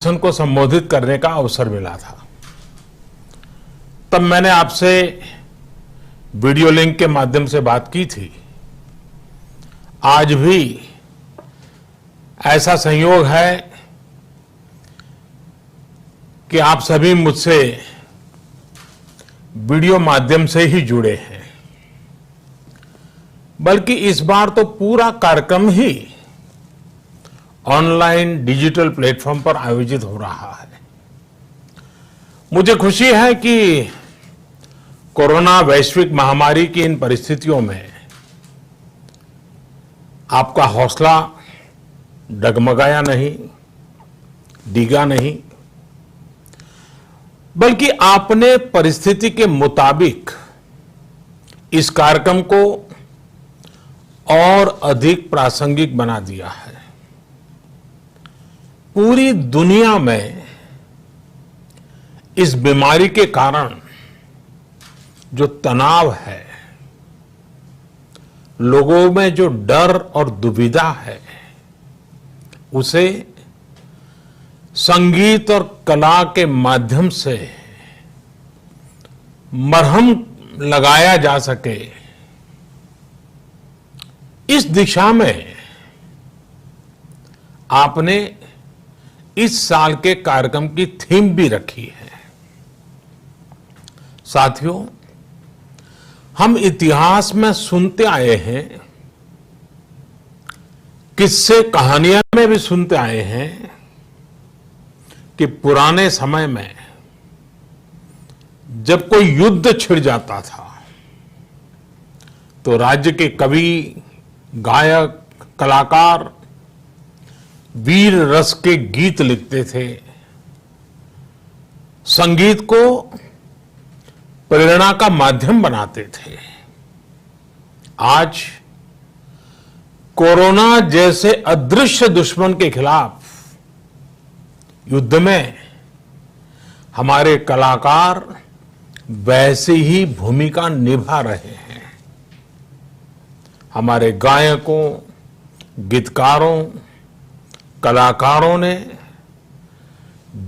को संबोधित करने का अवसर मिला था। तब मैंने आपसे वीडियो लिंक के माध्यम से बात की थी। आज भी ऐसा संयोग है कि आप सभी मुझसे वीडियो माध्यम से ही जुड़े हैं, बल्कि इस बार तो पूरा कार्यक्रम ही ऑनलाइन डिजिटल प्लेटफॉर्म पर आयोजित हो रहा है। मुझे खुशी है कि कोरोना वैश्विक महामारी की इन परिस्थितियों में आपका हौसला डगमगाया नहीं, डिगा नहीं, बल्कि आपने परिस्थिति के मुताबिक इस कार्यक्रम को और अधिक प्रासंगिक बना दिया है। पूरी दुनिया में इस बीमारी के कारण जो तनाव है, लोगों में जो डर और दुविधा है, उसे संगीत और कला के माध्यम से मरहम लगाया जा सके, इस दिशा में आपने इस साल के कार्यक्रम की थीम भी रखी है। साथियों, हम इतिहास में सुनते आए हैं, किस्से कहानियां में भी सुनते आए हैं कि पुराने समय में जब कोई युद्ध छिड़ जाता था तो राज्य के कवि, गायक, कलाकार वीर रस के गीत लिखते थे, संगीत को प्रेरणा का माध्यम बनाते थे। आज कोरोना जैसे अदृश्य दुश्मन के खिलाफ युद्ध में हमारे कलाकार वैसी ही भूमिका निभा रहे हैं। हमारे गायकों, गीतकारों, कलाकारों ने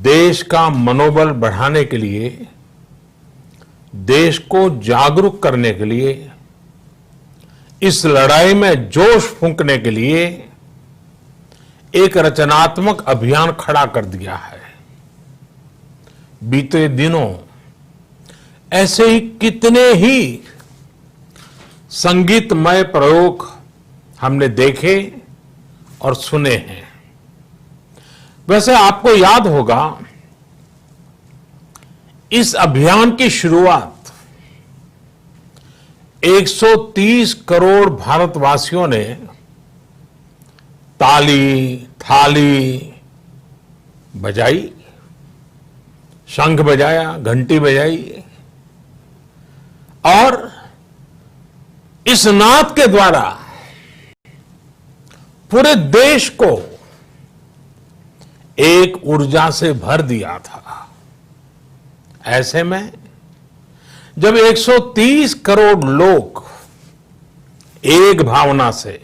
देश का मनोबल बढ़ाने के लिए, देश को जागरूक करने के लिए, इस लड़ाई में जोश फूंकने के लिए एक रचनात्मक अभियान खड़ा कर दिया है। बीते दिनों ऐसे ही कितने ही संगीतमय प्रयोग हमने देखे और सुने हैं। वैसे आपको याद होगा, इस अभियान की शुरुआत 130 करोड़ भारतवासियों ने ताली, थाली बजाई, शंख बजाया, घंटी बजाई और इस नाद के द्वारा पूरे देश को एक ऊर्जा से भर दिया था। ऐसे में जब 130 करोड़ लोग एक भावना से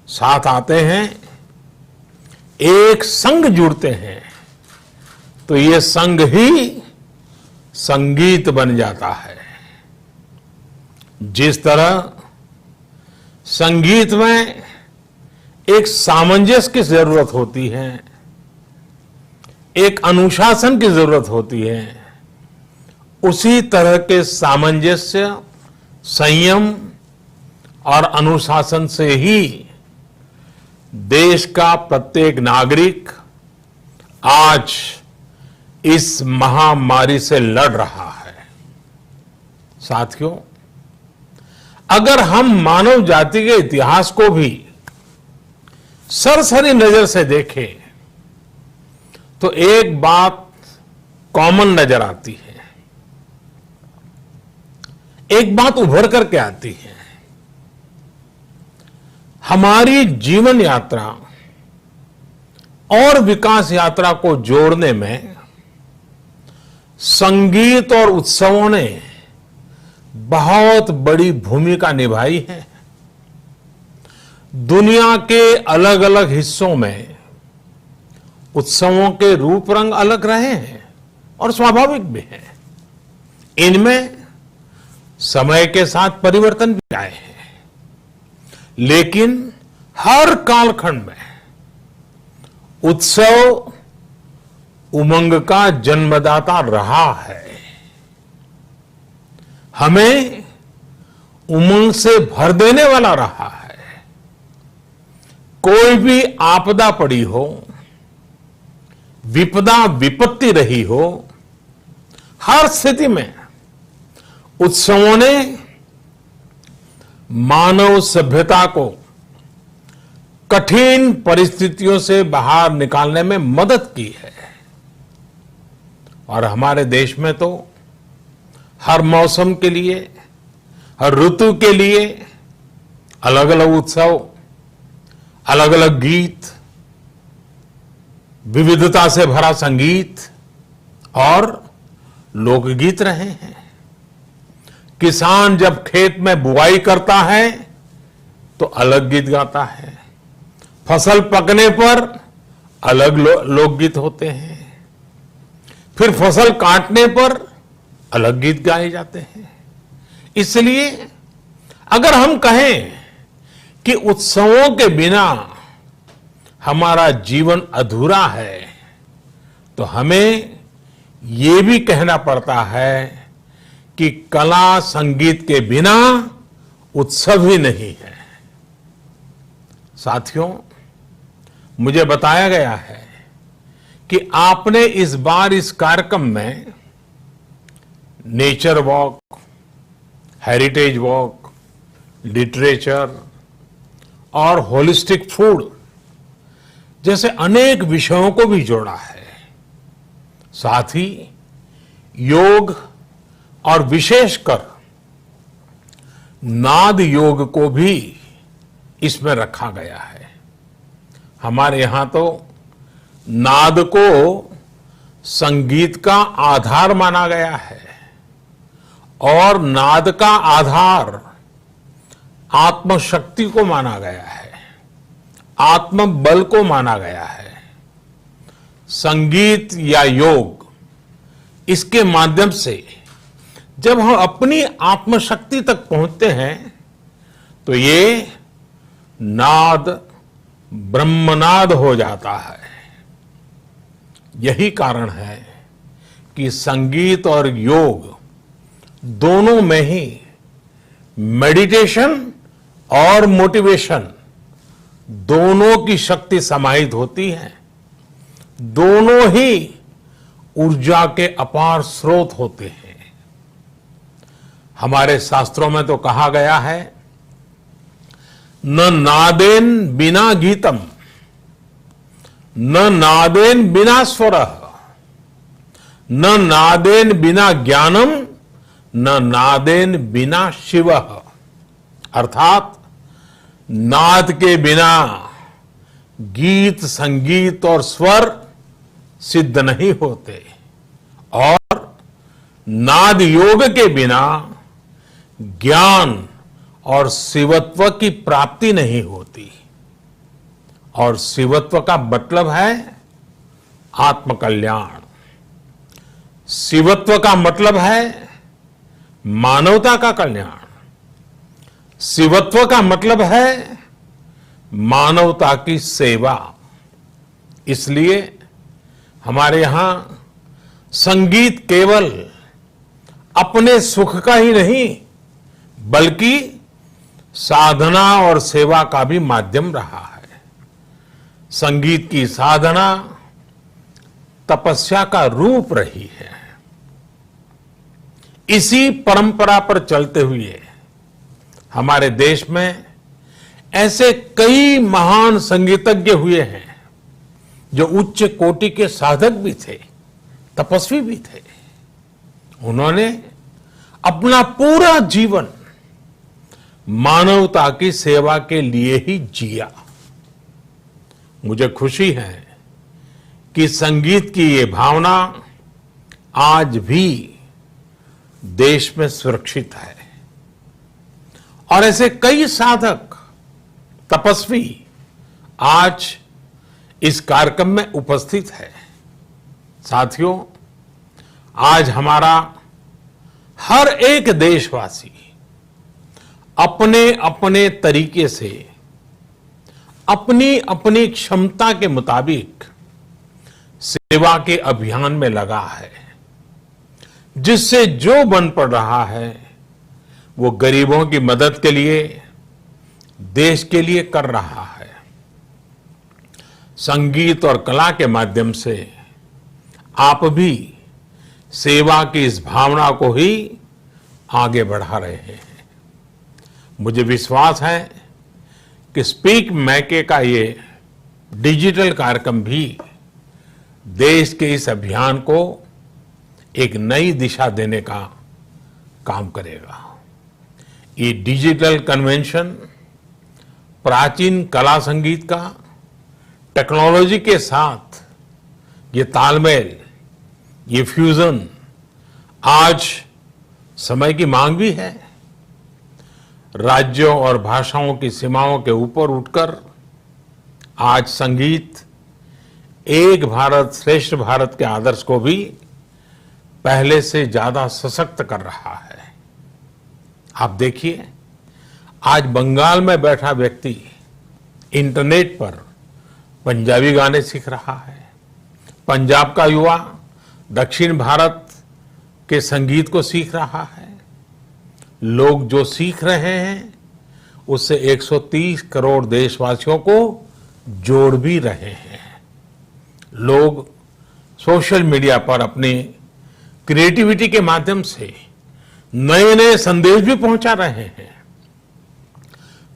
साथ आते हैं, एक संग जुड़ते हैं, तो ये संग ही संगीत बन जाता है। जिस तरह संगीत में एक सामंजस्य की जरूरत होती है, एक अनुशासन की जरूरत होती है, उसी तरह के सामंजस्य, संयम और अनुशासन से ही देश का प्रत्येक नागरिक आज इस महामारी से लड़ रहा है। साथियों, अगर हम मानव जाति के इतिहास को भी सरसरी नजर से देखें तो एक बात कॉमन नजर आती है, एक बात उभर करके आती है। हमारी जीवन यात्रा और विकास यात्रा को जोड़ने में संगीत और उत्सवों ने बहुत बड़ी भूमिका निभाई है। दुनिया के अलग अलग हिस्सों में उत्सवों के रूप रंग अलग रहे हैं और स्वाभाविक भी हैं। इनमें समय के साथ परिवर्तन भी आए हैं, लेकिन हर कालखंड में उत्सव उमंग का जन्मदाता रहा है। हमें उमंग से भर देने वाला रहा है। कोई भी आपदा पड़ी हो, विपदा विपत्ति रही हो, हर स्थिति में उत्सवों ने मानव सभ्यता को कठिन परिस्थितियों से बाहर निकालने में मदद की है। और हमारे देश में तो हर मौसम के लिए, हर ऋतु के लिए अलग अलग उत्सव, अलग अलग गीत, विविधता से भरा संगीत और लोकगीत रहे हैं। किसान जब खेत में बुआई करता है तो अलग गीत गाता है, फसल पकने पर अलग लोकगीत होते हैं, फिर फसल काटने पर अलग गीत गाए जाते हैं। इसलिए अगर हम कहें कि उत्सवों के बिना हमारा जीवन अधूरा है, तो हमें ये भी कहना पड़ता है कि कला संगीत के बिना उत्सव ही नहीं है। साथियों, मुझे बताया गया है कि आपने इस बार इस कार्यक्रम में nature walk, heritage walk, literature और होलिस्टिक फूड जैसे अनेक विषयों को भी जोड़ा है। साथ ही योग और विशेषकर नाद योग को भी इसमें रखा गया है। हमारे यहां तो नाद को संगीत का आधार माना गया है और नाद का आधार आत्मशक्ति को माना गया है, आत्मबल को माना गया है। संगीत या योग, इसके माध्यम से जब हम अपनी आत्मशक्ति तक पहुंचते हैं तो ये नाद ब्रह्मनाद हो जाता है। यही कारण है कि संगीत और योग दोनों में ही मेडिटेशन और मोटिवेशन दोनों की शक्ति समाहित होती है। दोनों ही ऊर्जा के अपार स्रोत होते हैं। हमारे शास्त्रों में तो कहा गया है, न नादेन बिना गीतम, न नादेन बिना स्वरः, न नादेन बिना ज्ञानम, न नादेन बिना शिवः। अर्थात नाद के बिना गीत, संगीत और स्वर सिद्ध नहीं होते और नाद योग के बिना ज्ञान और शिवत्व की प्राप्ति नहीं होती। और शिवत्व का मतलब है आत्मकल्याण। शिवत्व का मतलब है मानवता का कल्याण। शिवत्व का मतलब है मानवता की सेवा। इसलिए हमारे यहां संगीत केवल अपने सुख का ही नहीं बल्कि साधना और सेवा का भी माध्यम रहा है। संगीत की साधना तपस्या का रूप रही है। इसी परंपरा पर चलते हुए हमारे देश में ऐसे कई महान संगीतज्ञ हुए हैं जो उच्च कोटि के साधक भी थे, तपस्वी भी थे। उन्होंने अपना पूरा जीवन मानवता की सेवा के लिए ही जिया। मुझे खुशी है कि संगीत की ये भावना आज भी देश में सुरक्षित है और ऐसे कई साधक, तपस्वी आज इस कार्यक्रम में उपस्थित है। साथियों, आज हमारा हर एक देशवासी अपने अपने तरीके से अपनी अपनी क्षमता के मुताबिक सेवा के अभियान में लगा है, जिससे जो बन पड़ रहा है वो गरीबों की मदद के लिए, देश के लिए कर रहा है। संगीत और कला के माध्यम से आप भी सेवा की इस भावना को ही आगे बढ़ा रहे हैं। मुझे विश्वास है कि स्पीक मैके का ये डिजिटल कार्यक्रम भी देश के इस अभियान को एक नई दिशा देने का काम करेगा। ये डिजिटल कन्वेंशन प्राचीन कला संगीत का टेक्नोलॉजी के साथ ये तालमेल, ये फ्यूजन आज समय की मांग भी है। राज्यों और भाषाओं की सीमाओं के ऊपर उठकर आज संगीत एक भारत श्रेष्ठ भारत के आदर्श को भी पहले से ज्यादा सशक्त कर रहा है। आप देखिए, आज बंगाल में बैठा व्यक्ति इंटरनेट पर पंजाबी गाने सीख रहा है। पंजाब का युवा दक्षिण भारत के संगीत को सीख रहा है। लोग जो सीख रहे हैं उससे 130 करोड़ देशवासियों को जोड़ भी रहे हैं। लोग सोशल मीडिया पर अपनी क्रिएटिविटी के माध्यम से नए नए संदेश भी पहुंचा रहे हैं।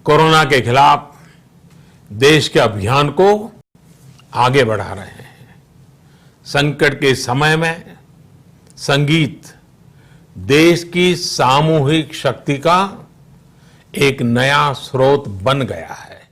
कोरोना के खिलाफ देश के अभियान को आगे बढ़ा रहे हैं। संकट के समय में संगीत देश की सामूहिक शक्ति का एक नया स्रोत बन गया है।